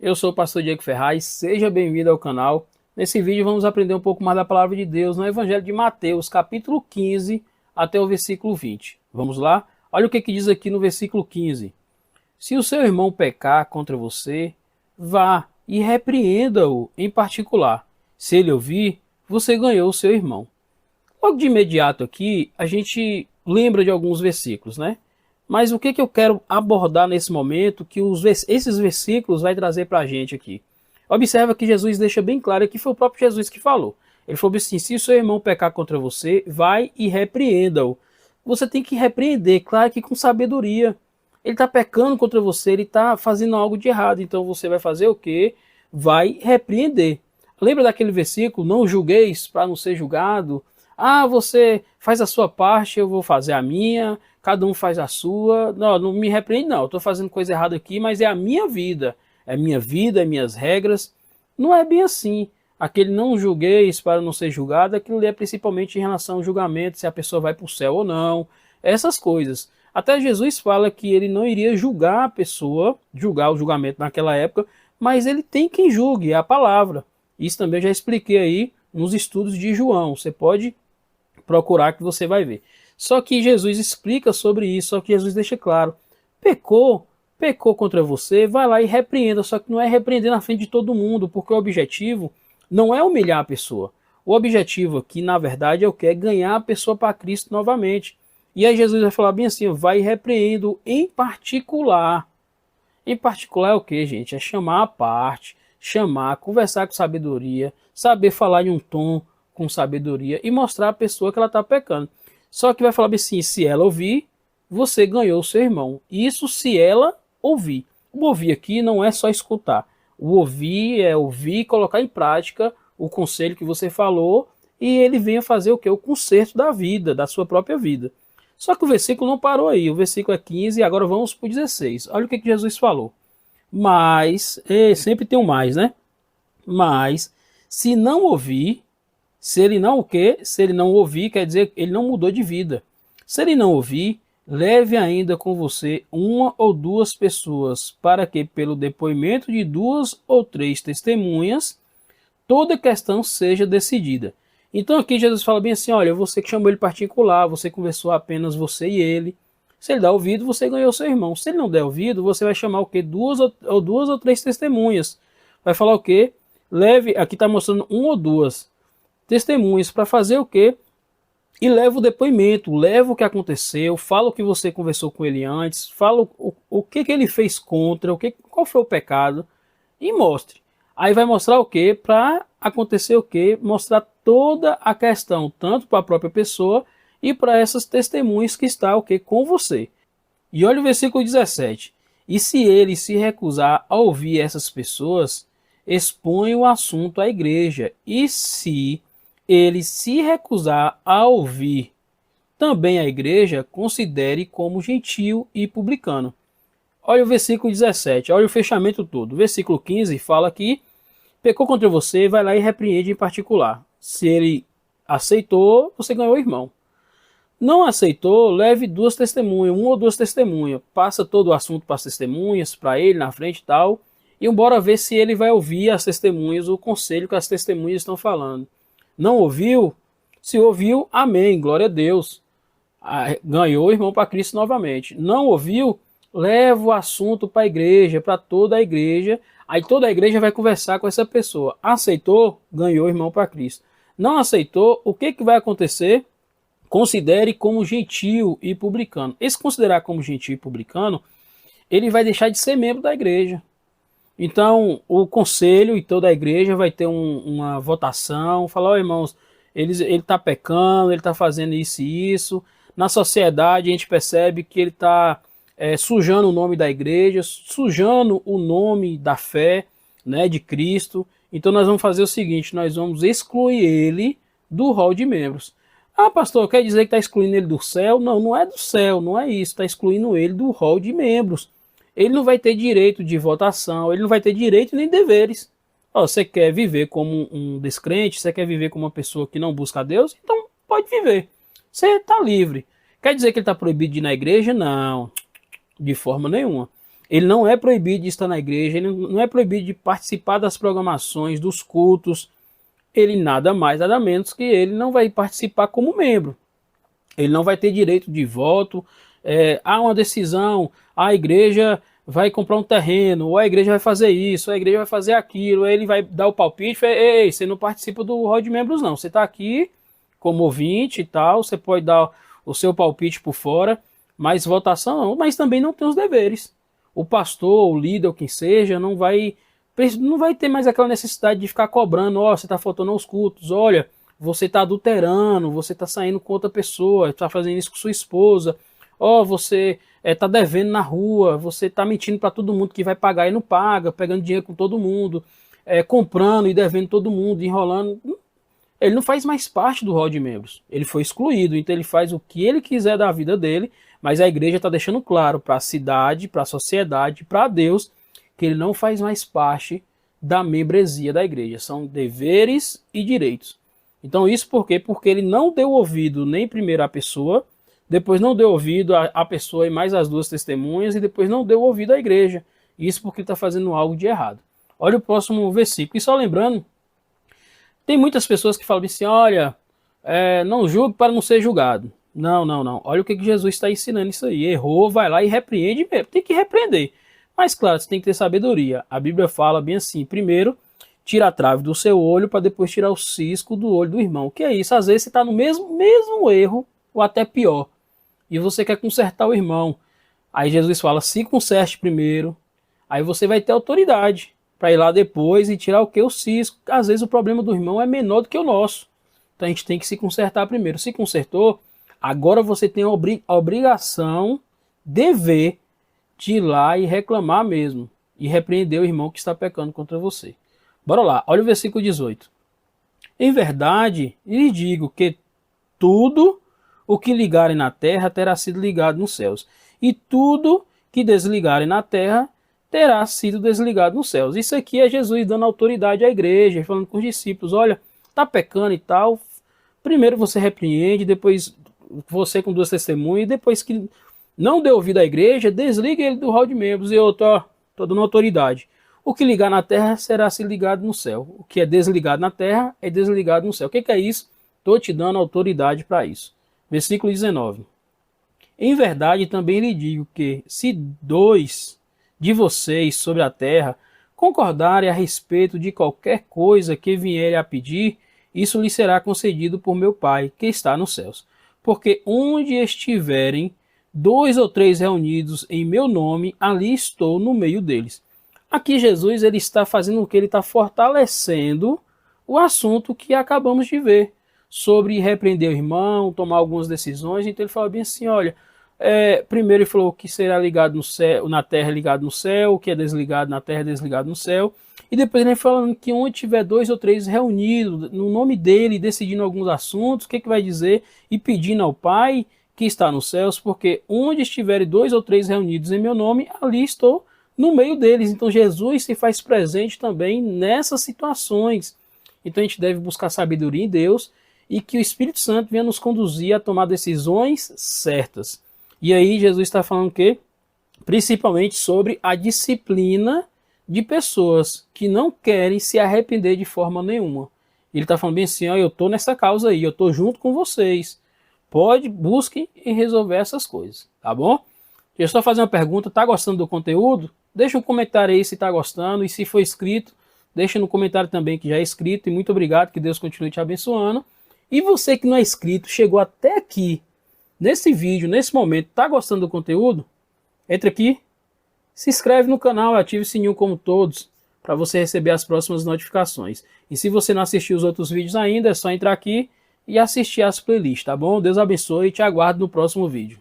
Eu sou o pastor Diego Ferraz, seja bem-vindo ao canal. Nesse vídeo vamos aprender um pouco mais da palavra de Deus no Evangelho de Mateus, capítulo 15 até o versículo 20. Vamos lá? Olha o que diz aqui no versículo 15. Se o seu irmão pecar contra você, vá e repreenda-o em particular. Se ele ouvir, você ganhou o seu irmão. Logo de imediato aqui, a gente lembra de alguns versículos, né? Mas o que eu quero abordar nesse momento que esses versículos vai trazer para a gente aqui? Observa que Jesus deixa bem claro que foi o próprio Jesus que falou. Ele falou assim, se o seu irmão pecar contra você, vai e repreenda-o. Você tem que repreender, claro que com sabedoria. Ele está pecando contra você, ele está fazendo algo de errado. Então você vai fazer o quê? Vai repreender. Lembra daquele versículo, não julgueis para não ser julgado? Ah, você faz a sua parte, eu vou fazer a minha, cada um faz a sua. Não, não me repreende não, eu estou fazendo coisa errada aqui, mas é a minha vida. É minha vida, é minhas regras. Não é bem assim. Aquele não julgueis para não ser julgado, aquilo ali é principalmente em relação ao julgamento, se a pessoa vai para o céu ou não, essas coisas. Até Jesus fala que ele não iria julgar a pessoa, julgar o julgamento naquela época, mas ele tem quem julgue, é a palavra. Isso também eu já expliquei aí nos estudos de João. Você pode procurar que você vai ver. Só que Jesus explica sobre isso, só que Jesus deixa claro, pecou contra você, vai lá e repreenda, só que não é repreender na frente de todo mundo, porque o objetivo não é humilhar a pessoa. O objetivo aqui, na verdade, é o que? É ganhar a pessoa para Cristo novamente. E aí Jesus vai falar bem assim, vai e repreendo em particular. Em particular é o que, gente? É chamar a parte, conversar com sabedoria, saber falar em um tom com sabedoria e mostrar à pessoa que ela está pecando. Só que vai falar assim, se ela ouvir, você ganhou o seu irmão. Isso se ela ouvir. O ouvir aqui não é só escutar. O ouvir é ouvir e colocar em prática o conselho que você falou e ele venha fazer o que? O conserto da vida, da sua própria vida. Só que o versículo não parou aí. O versículo é 15 e agora vamos para o 16. Olha o que Jesus falou. Mas, sempre tem um mais, né? Mas, se não ouvir, se ele não o quê? Se ele não ouvir, quer dizer que ele não mudou de vida. Se ele não ouvir, leve ainda com você uma ou duas pessoas, para que pelo depoimento de 2 ou 3 testemunhas, toda questão seja decidida. Então aqui Jesus fala bem assim, olha, você que chamou ele particular, você conversou apenas você e ele. Se ele dá ouvido, você ganhou seu irmão. Se ele não der ouvido, você vai chamar o quê? 2 ou 3 testemunhas. Vai falar o quê? Leve, aqui está mostrando 1 ou 2 testemunhas para fazer o quê? E leva o depoimento, leva o que aconteceu, fala o que você conversou com ele antes, fala o que ele fez contra, qual foi o pecado e mostre. Aí vai mostrar o quê? Para acontecer o quê? Mostrar toda a questão, tanto para a própria pessoa e para essas testemunhas que está o quê? Com você. E olha o versículo 17. E se ele se recusar a ouvir essas pessoas, expõe o assunto à igreja. E se ele se recusar a ouvir também a igreja, considere como gentio e publicano. Olha o versículo 17, olha o fechamento todo. O versículo 15 fala que pecou contra você, vai lá e repreende em particular. Se ele aceitou, você ganhou o irmão. Não aceitou, leve 2 testemunhas, 1 ou 2 testemunhas. Passa todo o assunto para as testemunhas, para ele na frente e tal. E bora ver se ele vai ouvir as testemunhas, o conselho que as testemunhas estão falando. Não ouviu? Se ouviu, amém, glória a Deus. Ganhou o irmão para Cristo novamente. Não ouviu? Leva o assunto para a igreja, para toda a igreja. Aí toda a igreja vai conversar com essa pessoa. Aceitou? Ganhou o irmão para Cristo. Não aceitou? O que vai acontecer? Considere como gentio e publicano. Esse considerar como gentio e publicano, ele vai deixar de ser membro da igreja. Então, o conselho e toda a igreja vai ter uma votação, falar, irmãos, ele está pecando, ele está fazendo isso e isso. Na sociedade, a gente percebe que ele está sujando o nome da igreja, sujando o nome da fé, né, de Cristo. Então, nós vamos fazer o seguinte, nós vamos excluir ele do rol de membros. Ah, pastor, quer dizer que está excluindo ele do céu? Não, não é do céu, não é isso, está excluindo ele do rol de membros. Ele não vai ter direito de votação, ele não vai ter direito nem deveres. Você quer viver como um descrente, você quer viver como uma pessoa que não busca a Deus? Então pode viver. Você está livre. Quer dizer que ele está proibido de ir na igreja? Não, de forma nenhuma. Ele não é proibido de estar na igreja, ele não é proibido de participar das programações, dos cultos. Ele nada mais, nada menos que ele não vai participar como membro. Ele não vai ter direito de voto. Há uma decisão, a igreja vai comprar um terreno, ou a igreja vai fazer isso, ou a igreja vai fazer aquilo, ele vai dar o palpite, ei, você não participa do rol de membros não, você está aqui como ouvinte e tal, você pode dar o seu palpite por fora, mas votação não, mas também não tem os deveres. O pastor, o líder, ou quem seja, não vai ter mais aquela necessidade de ficar cobrando, você está faltando aos cultos, olha, você está adulterando, você está saindo com outra pessoa, está fazendo isso com sua esposa, você está devendo na rua, você está mentindo para todo mundo que vai pagar e não paga, pegando dinheiro com todo mundo, comprando e devendo todo mundo, enrolando. Ele não faz mais parte do rol de membros, ele foi excluído, então ele faz o que ele quiser da vida dele, mas a igreja está deixando claro para a cidade, para a sociedade, para Deus, que ele não faz mais parte da membresia da igreja, são deveres e direitos. Então isso por quê? Porque ele não deu ouvido nem primeiro à pessoa, depois não deu ouvido à pessoa e mais as duas testemunhas, e depois não deu ouvido à igreja. Isso porque ele está fazendo algo de errado. Olha o próximo versículo. E só lembrando, tem muitas pessoas que falam assim, olha, não julgue para não ser julgado. Não. Olha o que Jesus está ensinando isso aí. Errou, vai lá e repreende mesmo. Tem que repreender. Mas claro, você tem que ter sabedoria. A Bíblia fala bem assim, primeiro, tira a trave do seu olho para depois tirar o cisco do olho do irmão. O que é isso? Às vezes você está no mesmo erro, ou até pior. E você quer consertar o irmão. Aí Jesus fala, se conserte primeiro. Aí você vai ter autoridade para ir lá depois e tirar o que? O cisco. Às vezes o problema do irmão é menor do que o nosso. Então a gente tem que se consertar primeiro. Se consertou, agora você tem a obrigação, dever, de ir lá e reclamar mesmo. E repreender o irmão que está pecando contra você. Bora lá, olha o versículo 18. Em verdade, lhes digo que tudo o que ligarem na terra terá sido ligado nos céus. E tudo que desligarem na terra terá sido desligado nos céus. Isso aqui é Jesus dando autoridade à igreja, falando com os discípulos, olha, está pecando e tal, primeiro você repreende, depois você com duas testemunhas, e depois que não deu ouvido à igreja, desliga ele do rol de membros, e eu estou dando autoridade. O que ligar na terra será se ligado no céu. O que é desligado na terra é desligado no céu. O que é isso? Estou te dando autoridade para isso. Versículo 19. Em verdade também lhe digo que, se 2 de vocês sobre a terra concordarem a respeito de qualquer coisa que vierem a pedir, isso lhe será concedido por meu Pai, que está nos céus. Porque onde estiverem 2 ou 3 reunidos em meu nome, ali estou no meio deles. Aqui Jesus ele está fazendo o que? Ele está fortalecendo o assunto que acabamos de ver, sobre repreender o irmão, tomar algumas decisões. Então ele fala bem assim, olha, primeiro ele falou que será ligado no céu, na terra ligado no céu, o que é desligado na terra é desligado no céu. E depois ele falando que onde tiver 2 ou 3 reunidos no nome dele, decidindo alguns assuntos, o que vai dizer? E pedindo ao Pai que está nos céus, porque onde estiverem 2 ou 3 reunidos em meu nome, ali estou no meio deles. Então Jesus se faz presente também nessas situações. Então a gente deve buscar sabedoria em Deus e que o Espírito Santo venha nos conduzir a tomar decisões certas. E aí Jesus está falando o quê? Principalmente sobre a disciplina de pessoas que não querem se arrepender de forma nenhuma. Ele está falando bem assim, eu estou nessa causa aí, eu estou junto com vocês. Busquem e resolver essas coisas, tá bom? Deixa eu só fazer uma pergunta, tá gostando do conteúdo? Deixa um comentário aí se está gostando e se for inscrito, deixa no comentário também que já é inscrito e muito obrigado, que Deus continue te abençoando. E você que não é inscrito, chegou até aqui, nesse vídeo, nesse momento, tá gostando do conteúdo? Entra aqui, se inscreve no canal, ative o sininho como todos, para você receber as próximas notificações. E se você não assistiu os outros vídeos ainda, é só entrar aqui e assistir as playlists, tá bom? Deus abençoe e te aguardo no próximo vídeo.